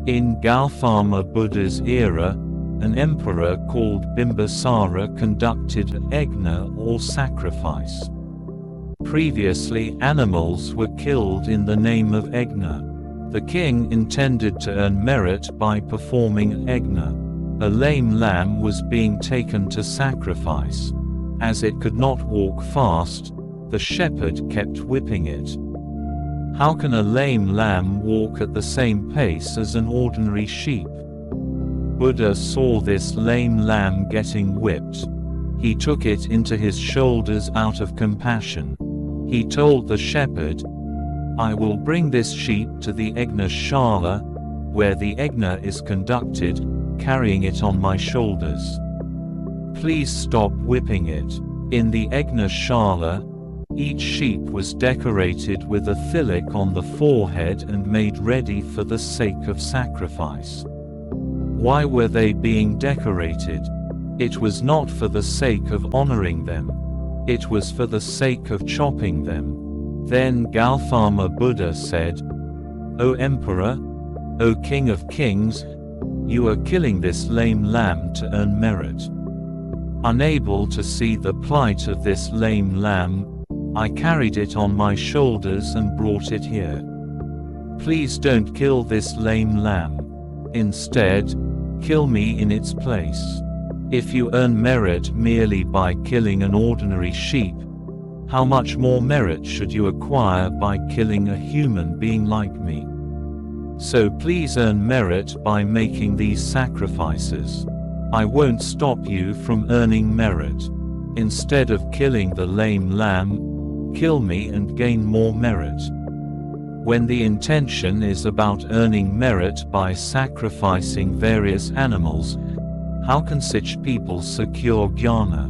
In Gautama Buddha's era, an emperor called Bimbisara conducted an yajna or sacrifice. Previously, animals were killed in the name of yajna. The king intended to earn merit by performing yajna. A lame lamb was being taken to sacrifice. As it could not walk fast, the shepherd kept whipping it. How can a lame lamb walk at the same pace as an ordinary sheep? Buddha saw this lame lamb getting whipped. He took it into his shoulders out of compassion. He told the shepherd, "I will bring this sheep to the yajna shala, where the yajna is conducted, carrying it on my shoulders. Please stop whipping it." In the yajna shala, each sheep was decorated with a tilak on the forehead and made ready for the sake of sacrifice. Why were they being decorated? It was not for the sake of honoring them. It was for the sake of chopping them. Then Gautama Buddha said, "O Emperor, O King of Kings, you are killing this lame lamb to earn merit." Unable to see the plight of this lame lamb, I carried it on my shoulders and brought it here. Please don't kill this lame lamb. Instead, kill me in its place. If you earn merit merely by killing an ordinary sheep, how much more merit should you acquire by killing a human being like me? So please earn merit by making these sacrifices. I won't stop you from earning merit. Instead of killing the lame lamb, kill me and gain more merit. When the intention is about earning merit by sacrificing various animals, how can such people secure jnana?